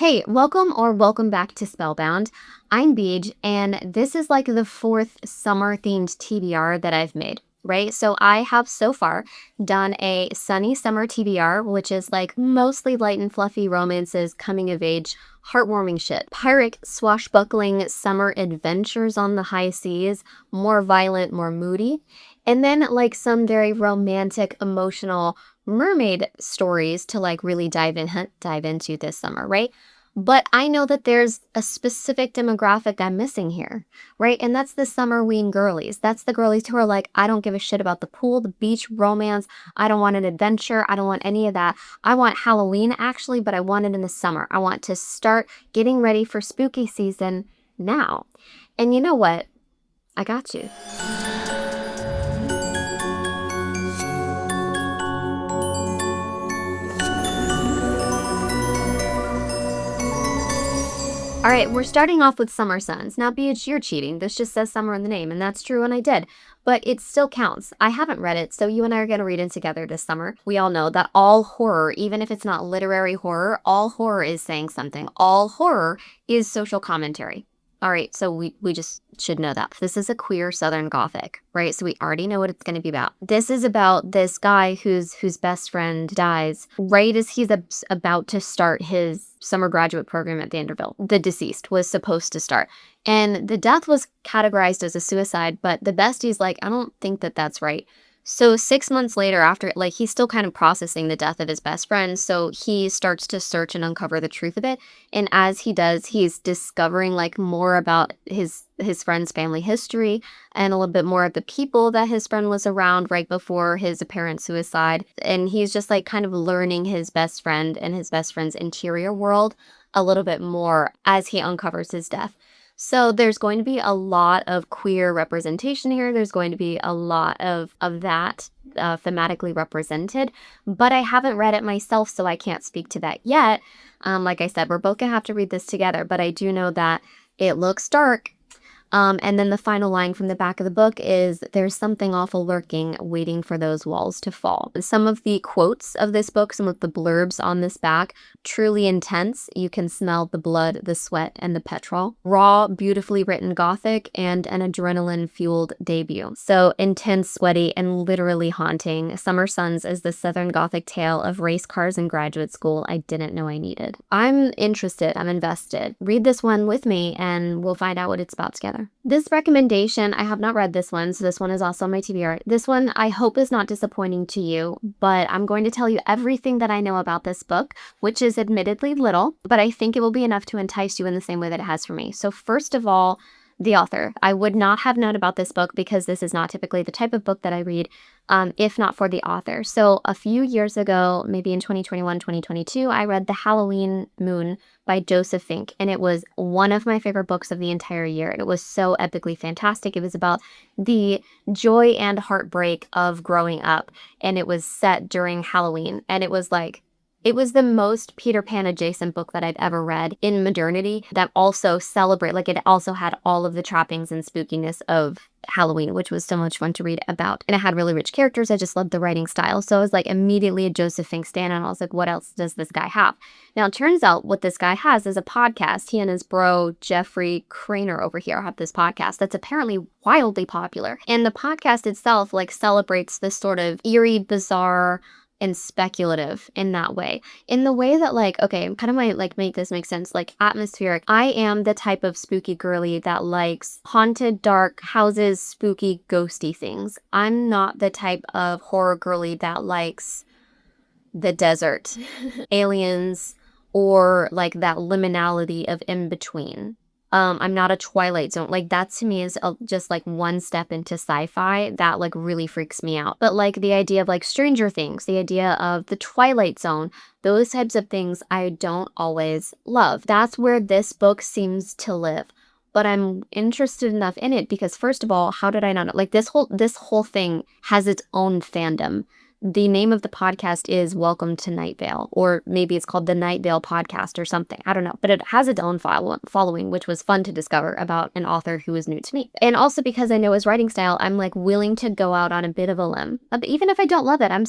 Hey, welcome back to Spellbound. I'm BEEJ, and this is like the fourth summer-themed TBR that I've made, right? So I have so far done a sunny summer TBR, which is like mostly light and fluffy romances, coming of age, heartwarming shit. Pirate, swashbuckling summer adventures on the high seas, more violent, more moody. And then like some very romantic, emotional mermaid stories to like really dive into this summer, right? But I know that there's a specific demographic I'm missing here, right? And that's the SUMMERWEEN girlies. That's the girlies who are like, I don't give a shit about the pool, the beach, romance. I don't want an adventure. I don't want any of that. I want Halloween actually, but I want it in the summer. I want to start getting ready for spooky season now. And you know what? I got you. All right, we're starting off with Summer Suns. Now, BH, you're cheating. This just says summer in the name, and that's true, and I did. But it still counts. I haven't read it, so you and I are going to read it together this summer. We all know that all horror, even if it's not literary horror, all horror is saying something. All horror is social commentary. All right, so we just should know that. This is a queer Southern Gothic, right? So we already know what it's going to be about. This is about this guy whose best friend dies right as he's about to start his summer graduate program at Vanderbilt. The deceased was supposed to start. And the death was categorized as a suicide, but the bestie's like, I don't think that that's right. So 6 months later, after, like, he's still kind of processing the death of his best friend, so he starts to search and uncover the truth of it. And as he does, he's discovering, like, more about his friend's family history and a little bit more of the people that his friend was around right before his apparent suicide. And he's just, like, kind of learning his best friend and his best friend's interior world a little bit more as he uncovers his death. So there's going to be a lot of queer representation here. There's going to be a lot of that thematically represented, but I haven't read it myself, so I can't speak to that yet. Like I said, we're both gonna have to read this together, but I do know that it looks dark. And then the final line from the back of the book is, there's something awful lurking, waiting for those walls to fall. Some of the quotes of this book, some of the blurbs on this back, truly intense. You can smell the blood, the sweat, and the petrol. Raw, beautifully written Gothic, and an adrenaline-fueled debut. So intense, sweaty, and literally haunting. Summer Suns is the Southern Gothic tale of race cars in graduate school I didn't know I needed. I'm interested. I'm invested. Read this one with me, and we'll find out what it's about together. This recommendation, I have not read this one, so this one is also on my TBR. This one I hope is not disappointing to you, but I'm going to tell you everything that I know about this book, which is admittedly little, but I think it will be enough to entice you in the same way that it has for me. So first of all, the author. I would not have known about this book because this is not typically the type of book that I read, if not for the author. So a few years ago, maybe in 2021, 2022, I read The Halloween Moon by Joseph Fink, and it was one of my favorite books of the entire year. It was so epically fantastic. It was about the joy and heartbreak of growing up, and it was set during Halloween, and it was the most Peter Pan adjacent book that I've ever read in modernity that also it also had all of the trappings and spookiness of Halloween, which was so much fun to read about. And it had really rich characters. I just loved the writing style. So I was like immediately a Joseph Fink stan, and I was like, what else does this guy have? Now, it turns out what this guy has is a podcast. He and his bro, Jeffrey Craner over here, have this podcast that's apparently wildly popular. And the podcast itself like celebrates this sort of eerie, bizarre, and speculative in that way. In the way that like, okay, kind of might like make this make sense, like atmospheric. I am the type of spooky girly that likes haunted, dark houses, spooky, ghosty things. I'm not the type of horror girly that likes the desert, aliens, or like that liminality of in between. I'm not a Twilight Zone. Like that to me is just like one step into sci-fi that like really freaks me out. But like the idea of like Stranger Things, the idea of the Twilight Zone, those types of things I don't always love. That's where this book seems to live. But I'm interested enough in it because first of all, how did I not know? Like this whole thing has its own fandom the name of the podcast is Welcome to Night Vale, or maybe it's called the Night Vale Podcast or something. I don't know, but it has its own following, which was fun to discover about an author who is new to me. And also because I know his writing style, I'm like willing to go out on a bit of a limb. Even if I don't love it, I'm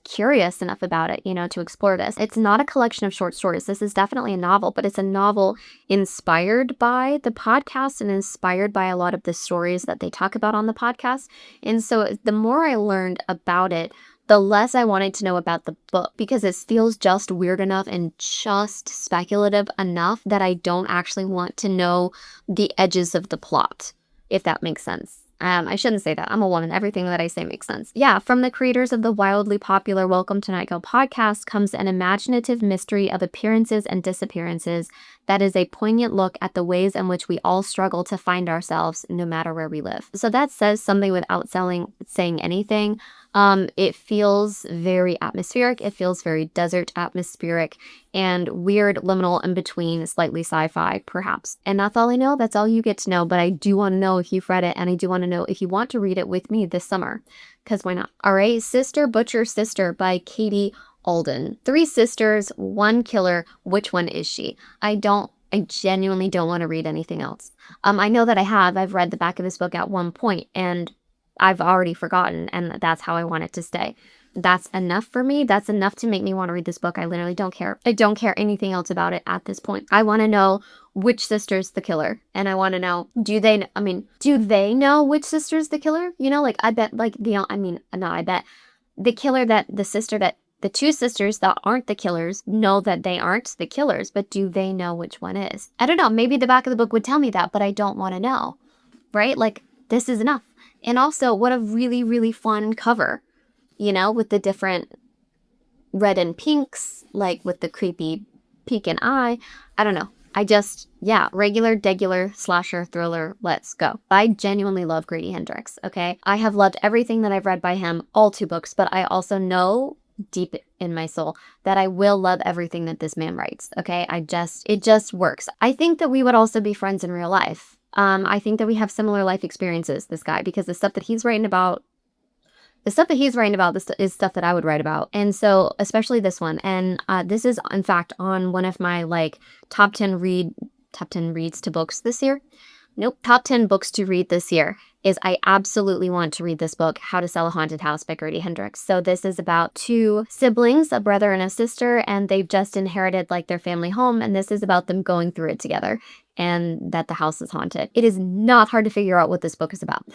curious enough about it, you know, to explore this. It's not a collection of short stories. This is definitely a novel, but it's a novel inspired by the podcast and inspired by a lot of the stories that they talk about on the podcast. And so the more I learned about it, the less I wanted to know about the book, because it feels just weird enough and just speculative enough that I don't actually want to know the edges of the plot, if that makes sense. I shouldn't say that. I'm a woman. Everything that I say makes sense. Yeah, from the creators of the wildly popular Welcome to Night Vale podcast comes an imaginative mystery of appearances and disappearances that is a poignant look at the ways in which we all struggle to find ourselves no matter where we live. So that says something without saying anything. It feels very atmospheric. It feels very desert atmospheric and weird, liminal in between, slightly sci-fi, perhaps. And that's all I know. That's all you get to know. But I do want to know if you've read it, and I do want to know if you want to read it with me this summer, because why not? All right, Sister Butcher Sister by Katie Alden. 3 sisters, 1 killer. Which one is she? I genuinely don't want to read anything else. I know that I've read the back of this book at one point, and I've already forgotten, and that's how I want it to stay. That's enough for me. That's enough to make me want to read this book. I literally don't care. I don't care anything else about it at this point. I want to know which sister's the killer, and I want to know, do they know which sister's the killer? You know, like, I bet, like, I bet the killer the 2 sisters that aren't the killers know that they aren't the killers, but do they know which one is? I don't know. Maybe the back of the book would tell me that, but I don't want to know, right? Like, this is enough. And also, what a really, really fun cover, you know, with the different red and pinks, like with the creepy peeking eye. I don't know. Regular, degular, slasher, thriller, let's go. I genuinely love Grady Hendrix, okay? I have loved everything that I've read by him, all 2 books, but I also know deep in my soul that I will love everything that this man writes, okay? It just works. I think that we would also be friends in real life. I think that we have similar life experiences, this guy, because the stuff that he's writing about is stuff that I would write about. And so, especially this one. And this is, in fact, on one of my, like, top 10 reads to books this year. Nope, top 10 books to read this year is I absolutely want to read this book, How to Sell a Haunted House by Grady Hendrix. So this is about 2 siblings, a brother and a sister, and they've just inherited, like, their family home, and this is about them going through it together, and that the house is haunted. It is not hard to figure out what this book is about.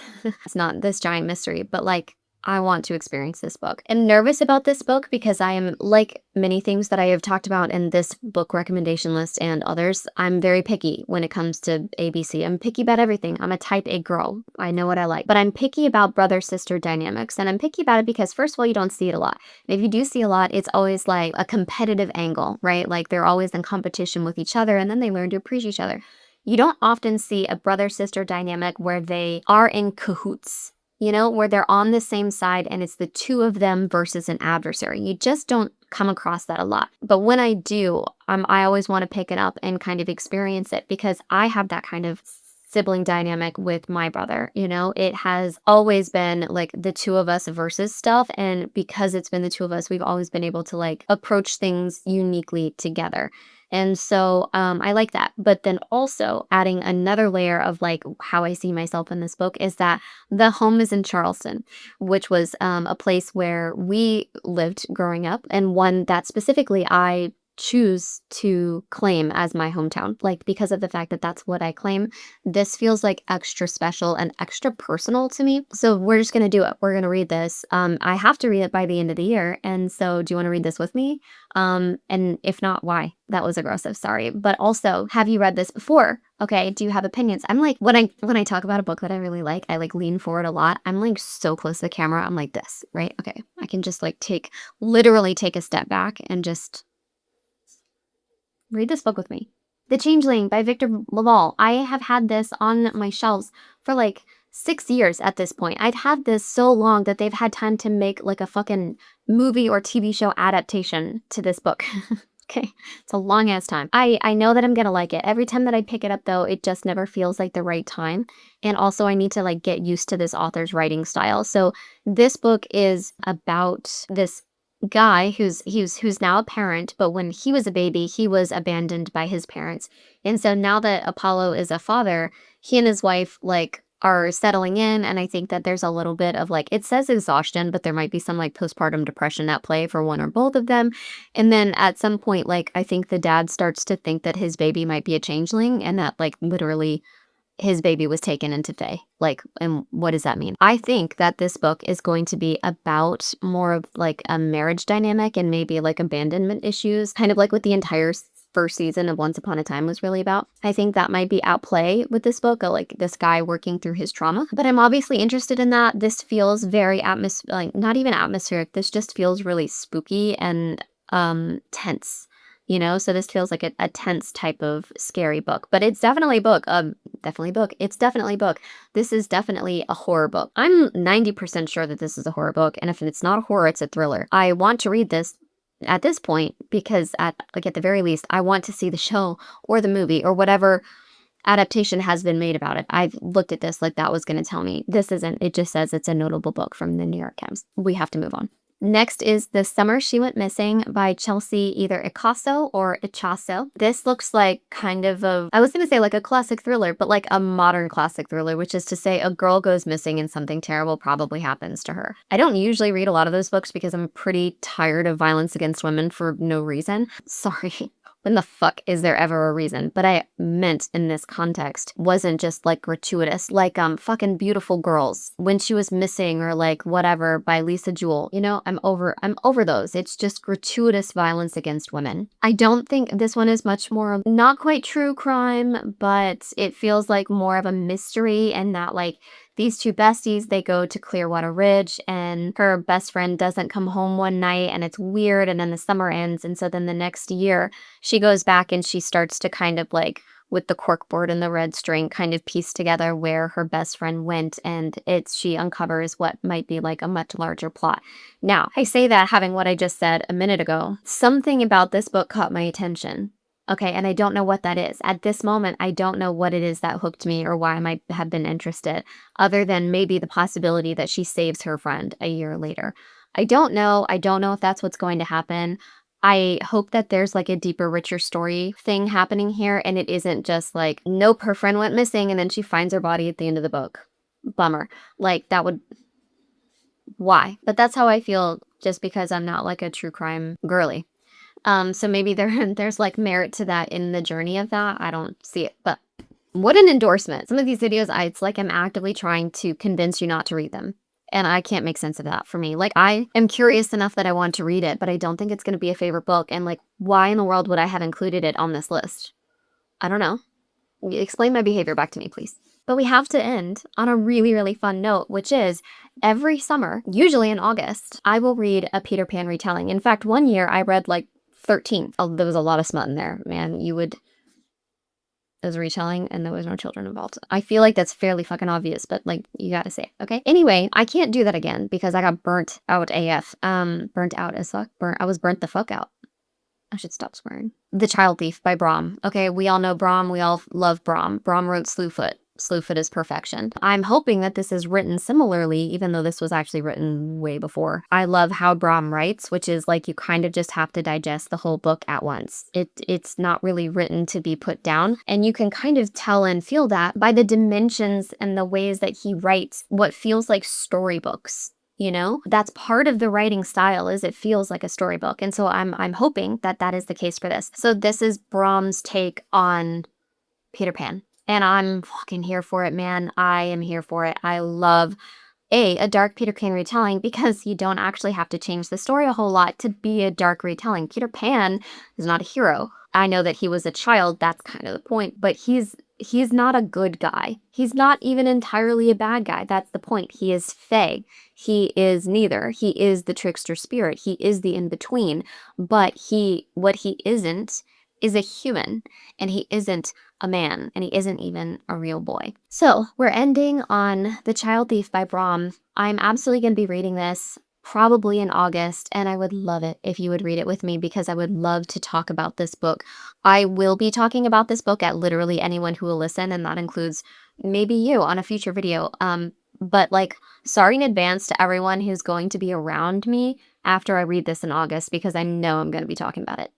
It's not this giant mystery, but, like, I want to experience this book. I'm nervous about this book because I am, like many things that I have talked about in this book recommendation list and others, I'm very picky when it comes to ABC. I'm picky about everything. I'm a type A girl. I know what I like. But I'm picky about brother-sister dynamics, and I'm picky about it because, first of all, you don't see it a lot. And if you do see a lot, it's always like a competitive angle, right? Like, they're always in competition with each other, and then they learn to appreciate each other. You don't often see a brother-sister dynamic where they are in cahoots, you know, where they're on the same side and it's the 2 of them versus an adversary. You just don't come across that a lot. But when I do, I always want to pick it up and kind of experience it, because I have that kind of sibling dynamic with my brother. You know, it has always been like the 2 of us versus stuff. And because it's been the 2 of us, we've always been able to, like, approach things uniquely together. And so I like that. But then also adding another layer of, like, how I see myself in this book is that the home is in Charleston, which was a place where we lived growing up, and one that specifically I choose to claim as my hometown, like, because of the fact that that's what I claim. This feels like extra special and extra personal to me. So we're just gonna do it. We're gonna read this. I have to read it by the end of the year, and so do you want to read this with me? And if not, why? That was aggressive, sorry. But also, have you read this before? Okay, do you have opinions? I'm like, when I talk about a book that I really like, I, like, lean forward a lot. I'm, like, so close to the camera. I'm like this, right? Okay, I can just, like, literally take a step back and just read this book with me. The Changeling by Victor Laval. I have had this on my shelves for, like, 6 years at this point. I'd had this so long that they've had time to make, like, a fucking movie or TV show adaptation to this book. Okay, it's a long ass time. I know that I'm gonna like it. Every time that I pick it up though, it just never feels like the right time. And also I need to like get used to this author's writing style. So this book is about this guy who's now a parent, but when he was a baby, he was abandoned by his parents. And so now that Apollo is a father, he and his wife like are settling in, and I think that there's a little bit of like, it says exhaustion, but there might be some like postpartum depression at play for one or both of them. And then at some point, like, I think the dad starts to think that his baby might be a changeling and that, like, literally his baby was taken into Fae. Like, and what does that mean? I think that this book is going to be about more of like a marriage dynamic and maybe like abandonment issues, kind of like what the entire first season of Once Upon a Time was really about. I think that might be at play with this book, like this guy working through his trauma. But I'm obviously interested in that. This feels very like not even atmospheric. This just feels really spooky and tense, you know? So this feels like a tense type of scary book, but it's definitely a book. Definitely book. It's definitely a book. This is definitely a horror book. I'm 90% sure that this is a horror book, and if it's not a horror, it's a thriller. I want to read this at this point because at the very least, I want to see the show or the movie or whatever adaptation has been made about it. I've looked at this like that was going to tell me. This isn't. It just says it's a notable book from the New York Times. We have to move on. Next is The Summer She Went Missing by Chelsea either Icasso or Ichasso. This looks like kind of I was going to say like a classic thriller, but like a modern classic thriller, which is to say a girl goes missing and something terrible probably happens to her. I don't usually read a lot of those books because I'm pretty tired of violence against women for no reason. Sorry. When the fuck is there ever a reason? But I meant in this context wasn't just like gratuitous, like fucking Beautiful Girls when she was missing or like whatever by Lisa Jewell. You know, I'm over those. It's just gratuitous violence against women. I don't think this one is much more of not quite true crime, but it feels like more of a mystery and that like these two besties, they go to Clearwater Ridge and her best friend doesn't come home one night and it's weird and then the summer ends. And so then the next year she goes back and she starts to kind of like with the corkboard and the red string kind of piece together where her best friend went, and she uncovers what might be like a much larger plot. Now, I say that having what I just said a minute ago. Something about this book caught my attention. Okay, and I don't know what that is. At this moment, I don't know what it is that hooked me or why I might have been interested, other than maybe the possibility that she saves her friend a year later. I don't know. I don't know if that's what's going to happen. I hope that there's like a deeper, richer story thing happening here, and it isn't just like, nope, her friend went missing and then she finds her body at the end of the book. Bummer. Like, that would... Why? But that's how I feel just because I'm not like a true crime girly. So maybe there's like merit to that in the journey of that. I don't see it, but what an endorsement. Some of these videos, it's like I'm actively trying to convince you not to read them. And I can't make sense of that for me. Like, I am curious enough that I want to read it, but I don't think it's going to be a favorite book. And like, why in the world would I have included it on this list? I don't know. Explain my behavior back to me, please. But we have to end on a really, really fun note, which is every summer, usually in August, I will read a Peter Pan retelling. In fact, one year I read like 13. Oh, there was a lot of smut in there, man. It was a retelling and there was no children involved. I feel like that's fairly fucking obvious, but like, you gotta say it, okay? Anyway, I can't do that again because I got burnt out AF. Burnt out as fuck. I was burnt the fuck out. I should stop swearing. The Child Thief by Brom. Okay, we all know Brom. We all love Brom. Brom wrote Slewfoot. Slewfoot is perfection. I'm hoping that this is written similarly, even though this was actually written way before. I love how Brom writes, which is like you kind of just have to digest the whole book at once. It's not really written to be put down, and you can kind of tell and feel that by the dimensions and the ways that he writes what feels like storybooks. You know, that's part of the writing style, is it feels like a storybook. And so I'm hoping that that is the case for this. So this is Brom's take on Peter Pan. And I'm fucking here for it, man. I am here for it. I love a dark Peter Pan retelling because you don't actually have to change the story a whole lot to be a dark retelling. Peter Pan is not a hero. I know that he was a child, that's kind of the point, but he's not a good guy. He's not even entirely a bad guy. That's the point. He is Fae. He is neither. He is the trickster spirit. He is the in-between, but what he isn't is a human, and he isn't a man, and he isn't even a real boy. So we're ending on The Child Thief by Brom. I'm absolutely going to be reading this probably in August, and I would love it if you would read it with me because I would love to talk about this book. I will be talking about this book at literally anyone who will listen, and that includes maybe you on a future video. But like, sorry in advance to everyone who's going to be around me after I read this in August because I know I'm going to be talking about it.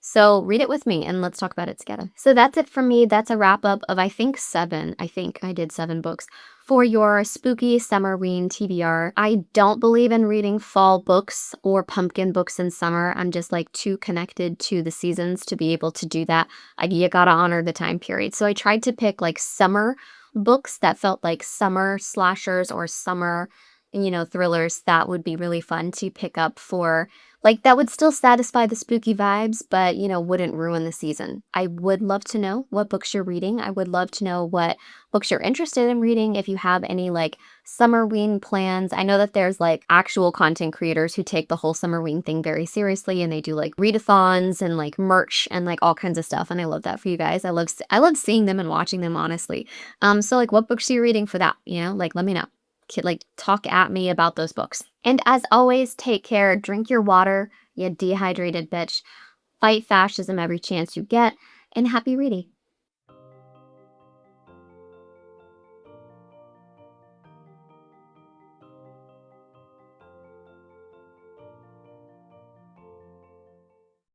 So read it with me and let's talk about it together. So that's it from me. That's a wrap up of I think seven. I think I did 7 books for your spooky SUMMERWEEN TBR. I don't believe in reading fall books or pumpkin books in summer. I'm just like too connected to the seasons to be able to do that. You gotta honor the time period. So I tried to pick like summer books that felt like summer slashers or summer, thrillers that would be really fun to pick up for like, that would still satisfy the spooky vibes, but, wouldn't ruin the season. I would love to know what books you're reading. I would love to know what books you're interested in reading. If you have any, like, Summerween plans. I know that there's, like, actual content creators who take the whole Summerween thing very seriously, and they do, like, readathons and, like, merch and, like, all kinds of stuff, and I love that for you guys. I love seeing them and watching them, honestly. So, like, what books are you reading for that, Like, let me know. Like, talk at me about those books. And as always, take care, drink your water, you dehydrated bitch, fight fascism every chance you get, and happy reading.